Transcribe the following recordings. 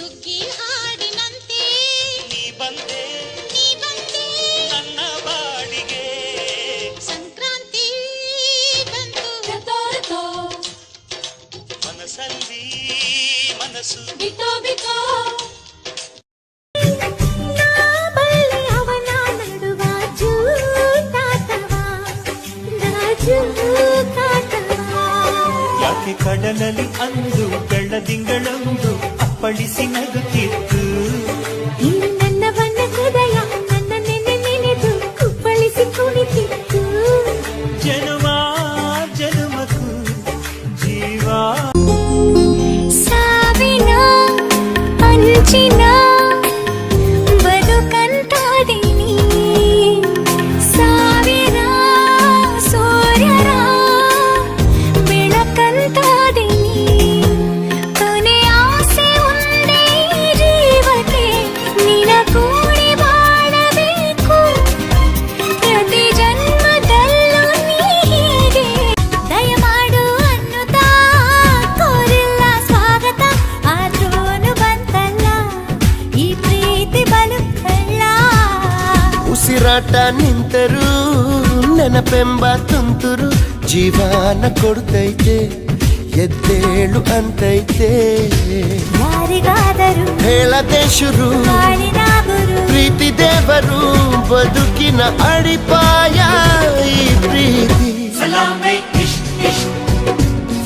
ಸುಗ್ಗಿ ಹಾಡಿನಂತೆ ನೀ ಬಂದೆ ನನ್ನ ಬಾಡಿಗೆ ಸಂಕ್ರಾಂತಿ ಬಂತು ಮನಸ್ಸಲ್ಲಿ ಮನಸ್ಸು ಬಿತೋ ಬಿತೋ ಯಾಕೆ ಕಡಲಲ್ಲಿ ಅಂದು ಬೆಳ್ಳದಿಂಗಳೊಂದು ಅಪ್ಪಳಿಸಿ ನಗುತ್ತಿತ್ತು ನನ್ನ ಬಣ್ಣ ಹೃದಯ ನನ್ನ ನೆನೆ ನೆನೆದು ಕುಪ್ಪಳಿಸಿ ಕುಣಿತಿತ್ತು ಜನುಮ ಜನುಮಕ್ಕೂ ಜೀವ ಸಾವಿನ ಅಂಚಿನ ಬದುಕಂತಾದಿನಿ ಸಾವಿರ ಸೂರ್ಯರ ಬೆಳಕಂತಾದಿನಿ ಕೊನೆ ಆಸೆ ಒಂದೇ ಜೀವಕ್ಕೆ ನಿನ ಕೂಡಿ ಬಾಳಬೇಕು ಪ್ರತಿ ಜನ್ಮದಲ್ಲೂ ನೀ ಹೀಗೆ ದಯಮಾಡು ಅನ್ನುತ್ತಾ ಕೋರಿಲ್ಲ ಸ್ವಾಗತ ಆದ್ರೂನು ಬಂತಲ್ಲ ಈ ಪ್ರೀತಿ ಬಲುಕಲ್ಲ ಉಸಿರಾಟ ನಿಂತರೂ ನೆನಪೆಂಬ ತುಂತುರು ಜೀವನ ಕೊಡ್ತೈತೆ ಎದ್ದೇಳು ಅಂತೈತೆ ಯಾರಿಗಾದರೂ ಹೇಳದೆ ಶುರು ಬಾಳಿನ ಗುರು ಪ್ರೀತಿ ದೇವರು ಬದುಕಿನ ಅಡಿಪಾಯ ಈ ಪ್ರೀತಿ ಸಲಾಮೆ ಇಶ್ ಇಶ್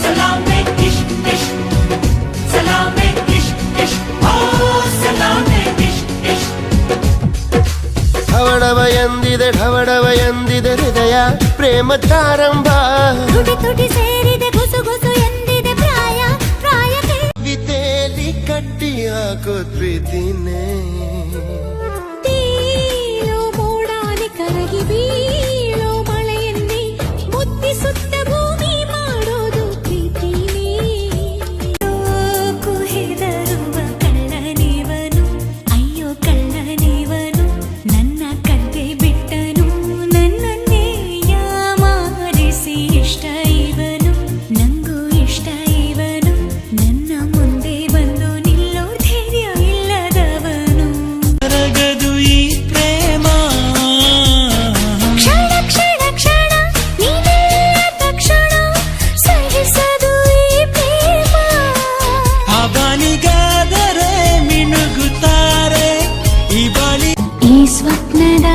ಸಲಾಮೆ ಇಶ್ ಇಶ್ ಸಲಾಮೆ ಇಶ್ ಇಶ್ ಓ ಸಲಾಮೆ ಇಶ್ ಇಶ್ ಢವಡವ ಎಂದಿದೆ ಹೃದಯ ಪ್ರೇಮ ಪ್ರಾರಂಭ ತುಟಿ ತುಟಿ ಸೇರಿದೆ ಗುಸು ಗುಸು ಎಂದಿದೆ ಪ್ರಾಯ ಪ್ರಾಯಕ್ಕೆ ವಿತೇಲಿ ಕಟ್ಟಿ ಹಾಕೋ ಪ್ರೀತಿನೇ ತೀರೋ ಮೋಡಾನೆ ಕರಗಿ ಬೀಳೋ ಮಳೆಯನ್ನೇ ಮುತ್ತಿಸುತ್ತ ಭೂಮಿ ಮಾಡೋದು ಪ್ರೀತಿನೇ ಕುಹಿದರುವ ಕಳ್ಳನೇವನು ಅಯ್ಯೋ ಕಳ್ಳನೇವನು ನನ್ನ ಕದ್ದೆ ಬಿಟ್ಟನು ನನ್ನನ್ನೇ ಯಾಮಾರಿಸಿ ಇಷ್ಟ ಇವನು ನಂಗೂ ಇಷ್ಟ ಇವನು ನನ್ನ ಮುಂದೆ ಬಂದು ನಿಲ್ಲೋ ಧೈರ್ಯ ಇಲ್ಲದವನು ಕರಗದು ಈ ಪ್ರೇಮ ಕ್ಷಣ ಕ್ಷಣ ಕ್ಷಣ ನೀನೆಲ್ಲ ತಕ್ಷಣ ಸಹಿಸದು ಈ ಪ್ರೇಮ ಅವನಿಗಾದರೆ ಮಿನುಗುತ್ತಾರೆ ಈ ಬಳಿ ಈ ಸ್ವಪ್ನದ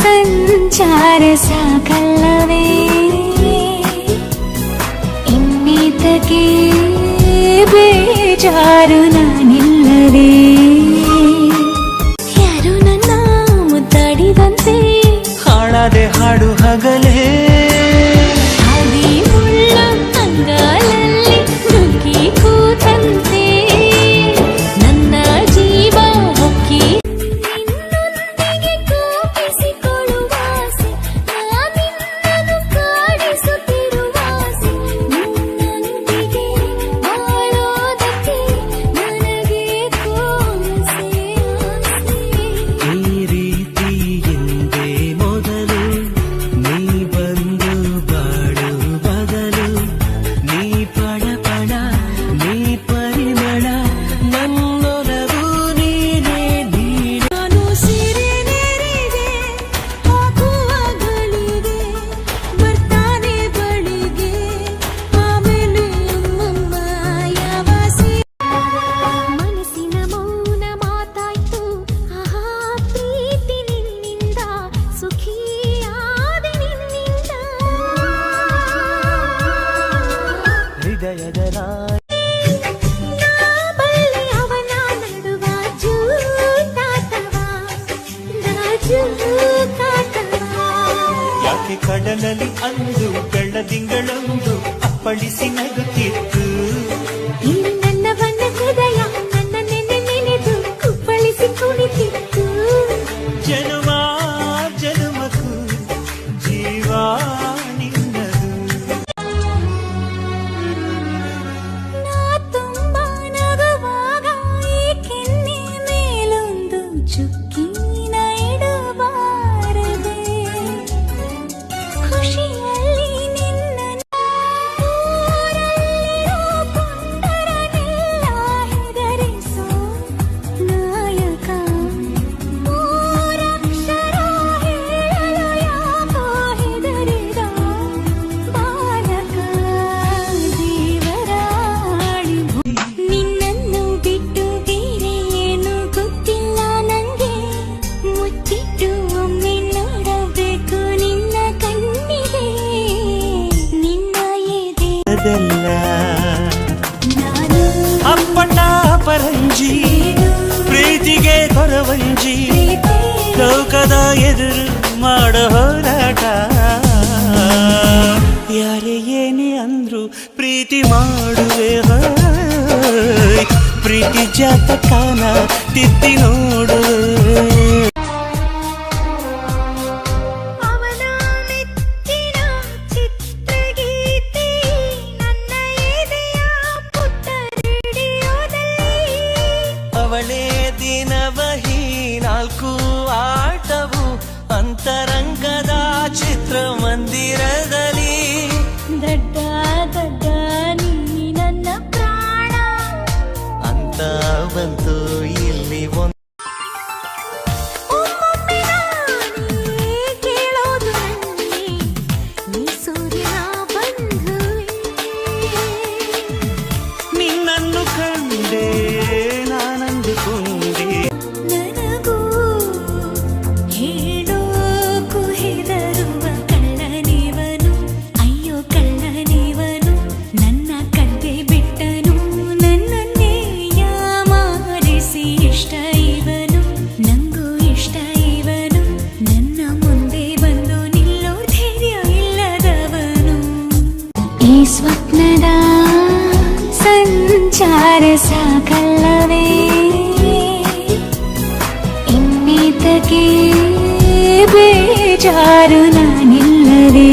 ಸಂಚಾರ ಸಾಕಲ್ಲವೇ ಇನ್ನಿತಕ್ಕೆ ಬೇಜಾರು ನಾನಿಲ್ಲದೆ ಯಾರು ನನ್ನ ಮುದ್ದಾಡಿದಂತೆ ಹಾಡದೆ ಹಾಡು ಹಗಲೇ ಹಾದಿ ಮುಳ್ಳ ಅಂಗಾಲಲ್ಲಿ ನುಗ್ಗಿ ಕೂತಂತೆ ನನ್ನ ಜೀವ ಹೊಕ್ಕಿ ನಿನ್ನೊಂದಿಗೆ ಕೋಪಿಸಿಕೊಳ್ಳುವಾಸೆ ನಾನಿನ್ನನು ಕಾಡಿಸುತ್ತಿರುವಾಸೆ ನಿನ್ನೊಂದಿಗೆ ಬಾಳೋದಕ್ಕೆ ನನಗೆ ಕೋಸೆ ಆಸೆ ಈ ರೀತಿ ಎಂದೇ ಮೊದಲು ನೀ ಬಂದು ಬಾಳು ಬದಲು ನೀ ಪಡ ಪಡ ನೀ ಪರಿಮಳ ನನ್ನೊಲವು ನೀನೇ ನೀಡು ನಾನು ಸಿರೆ ನೆರೆದೆ ಹಾಕುವಾಗಲಿಗೆ ಬರ್ತಾನೆ ಬಳಿಗೆ ಆಮೇಲೆ ಅಮ್ಮಮ್ಮ ಯಾವ ಮನಸ್ಸಿನ ಮೌನ ಮಾತಾಯ್ತು ಆಹಾ ಪ್ರೀತಿ ನಿನ್ನಿಂದ ಸುಖಿಯಾದೆ ನಿನ್ನಿಂದ ಹೃದಯದ ಬಳ್ಳಿ ಅವನ ನಡುವ ಜೂಟಾಟವ ಜೂಟಾಟವ ಯಾಕೆ ಕಡಲಲ್ಲಿ ಅಂದು ಬೆಳ್ಳದಿಂಗಳೊಂದು ಅಪ್ಪಳಿಸಿ ನಗುತ್ತಿತ್ತು ನನ್ನ ಬಣ್ಣ ಹೃದಯ ನನ್ನ ನೆನೆ ನೆನೆದು ಕುಪ್ಪಳಿಸಿ ಕುಣಿತಿತ್ತು ಜನುಮ ಜನುಮಕ್ಕೂ ಜೀವ ನಿನ್ನದು ನಾ ತುಂಬಾ ನಗುವಾಗ ಈ ಕೆನ್ನೆ ಮೇಲೊಂದು ಚುಕ್ಕಿನ ಇಡಬಾರದೆ ಖುಷಿಯಲ್ಲಿ ನಿನ್ನ ಎದುರು ಮಾಡೋ ಹೋರಾಟ ಯಾರೇ ಏನೇ ಅಂದ್ರು ಪ್ರೀತಿ ಮಾಡುವೆ ಹೋಯ್. ಪ್ರೀತಿ ಜಾತಕನ ತಿದ್ದಿ ನೋಡುವೆ. ಅವನ ಮೆಚ್ಚಿನ ಚಿತ್ರಗೀತೆ ನನ್ನ ಎದೆಯ ಪುಟ್ಟ ರೇಡಿಯೋದಲ್ಲಿ. ಅವಳೇ ದಿನವಹಿ ನಾಲ್ಕು ಆಟವು ಅಂತರಂಗದ ಚಿತ್ರಮಂದಿರದಲ್ಲಿ. ದಡ್ಡ ದಡ್ಡ ನೀ ನನ್ನ ಪ್ರಾಣ. ಅಂತ ಬಂತು ಇಲ್ಲಿ ಒಂದು ಒಮ್ಮೊಮ್ಮೆ ನಾನೇ ಕೇಳೋದು ನನ್ನೇ, ನೀ ಸೂರ್ಯನ ಬಂಧುವೇ. ನಿನ್ನನ್ನು ಕಂಡೆ ನಾನಂದುಕೊಂಡೆ. ನನಗೂ ಹೇಳೋಕು ಹೆದರುವ ಕಳ್ಳನಿವನು, ಅಯ್ಯೋ ಕಳ್ಳನಿವನು. ನನ್ನ ಕದ್ದೆ ಬಿಟ್ಟನು, ನನ್ನನ್ನೇ ಯಾಮಾರಿಸಿ ಇಷ್ಟ ಇವನು, ನಂಗೂ ಇಷ್ಟ ಇವನು. ನನ್ನ ಮುಂದೆ ಬಂದು ನಿಲ್ಲೋ ಧೈರ್ಯ ಇಲ್ಲದವನು. ಈ ಸ್ವಪ್ನದ ಸಂಚಾರ ಸಾಕಲ್ಲವೇ, ಇನ್ನೀತಕ್ಕೆ ಬೇಜಾರು ನಾನಿಲ್ಲವೇ.